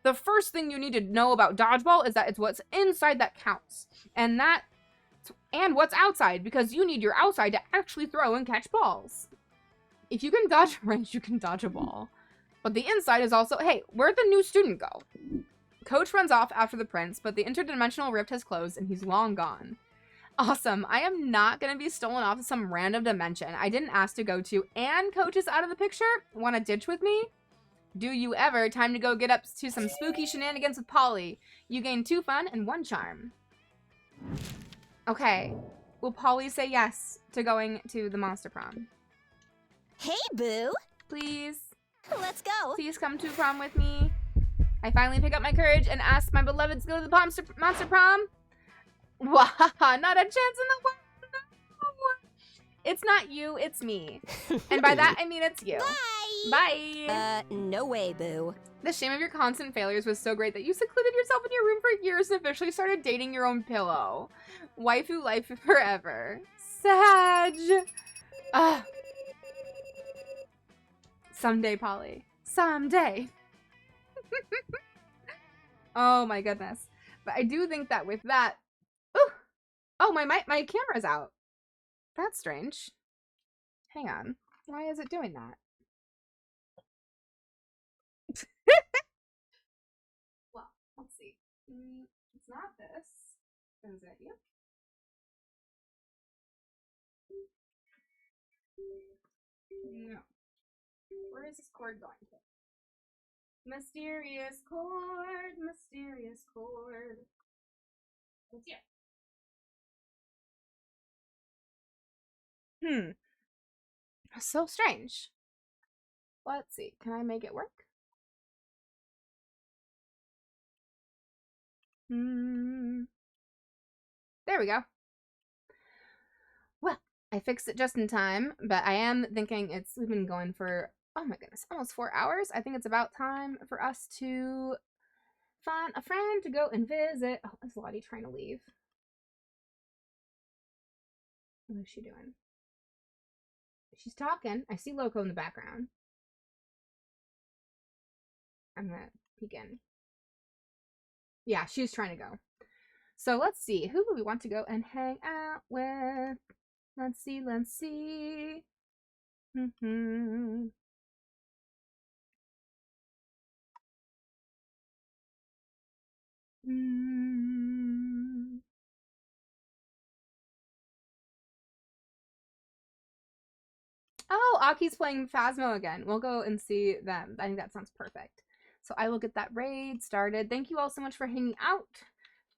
A: the first thing you need to know about dodgeball is that it's what's inside that counts. And what's outside, because you need your outside to actually throw and catch balls. If you can dodge a wrench, you can dodge a ball. But the inside is also, hey, where'd the new student go? Coach runs off after the prince, but the interdimensional rift has closed and he's long gone. Awesome. I am not going to be stolen off to some random dimension I didn't ask to go to, and Coach is out of the picture? Want to ditch with me? Do you ever? Time to go get up to some spooky shenanigans with Polly. You gain 2 fun and 1 charm. Okay. Will Polly say yes to going to the Monster Prom?
B: Hey, Boo.
A: Please.
B: Let's go.
A: Please come to prom with me. I finally pick up my courage and ask my beloveds to go to the Monster Prom. Wah, not a chance in the world. No. It's not you, it's me. And by that, I mean it's you.
B: Bye.
A: Bye.
B: No way, Boo.
A: The shame of your constant failures was so great that you secluded yourself in your room for years and officially started dating your own pillow. Waifu life forever. Sag. Someday, Polly. Someday. Oh my goodness. But I do think that with that... Ooh! Oh, my camera's out. That's strange. Hang on. Why is it doing that? Well, let's see. It's not this. Is it? Yep. No. Where is this cord going to? Mysterious cord, mysterious cord. What's here? So strange. Let's see. Can I make it work? There we go. Well, I fixed it just in time, but I am thinking we've been going for, oh my goodness, almost 4 hours. I think it's about time for us to find a friend to go and visit. Oh, is Lottie trying to leave? What is she doing? She's talking. I see Loco in the background. I'm gonna peek in. Yeah, she's trying to go. So let's see. Who do we want to go and hang out with? Let's see, let's see. Oh, Aki's playing Phasmo again. We'll go and see them. I think that sounds perfect. So I will get that raid started. Thank you all so much for hanging out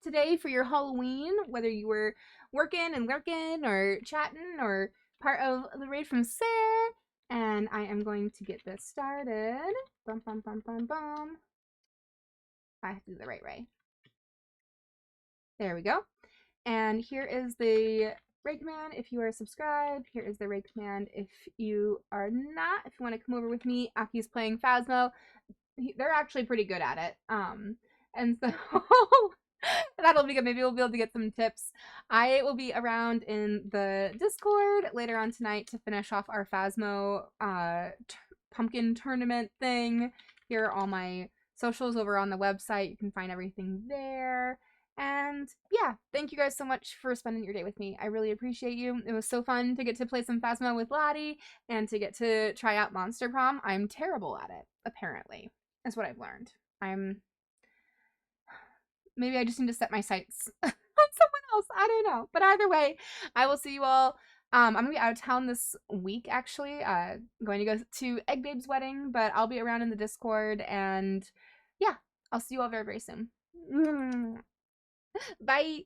A: today for your Halloween, whether you were working and lurking or chatting or part of the raid from Sarah. And I am going to get this started. Bum, bum, bum, bum, bum. I have to do the right way. There we go. And here is the raid command if you are subscribed. Here is the raid command if you are not. If you want to come over with me, Aki's playing Phasmo. They're actually pretty good at it. And so that'll be good. Maybe we'll be able to get some tips. I will be around in the Discord later on tonight to finish off our Phasmo pumpkin tournament thing. Here are all my socials over on the website. You can find everything there. And yeah, thank you guys so much for spending your day with me. I really appreciate you. It was so fun to get to play some Phasmo with Lottie and to get to try out Monster Prom. I'm terrible at it, apparently. That's what I've learned. Maybe I just need to set my sights on someone else. I don't know. But either way, I will see you all. I'm going to be out of town this week, actually. Going to go to Egg Babe's wedding, but I'll be around in the Discord. And yeah, I'll see you all very, very soon. Bye.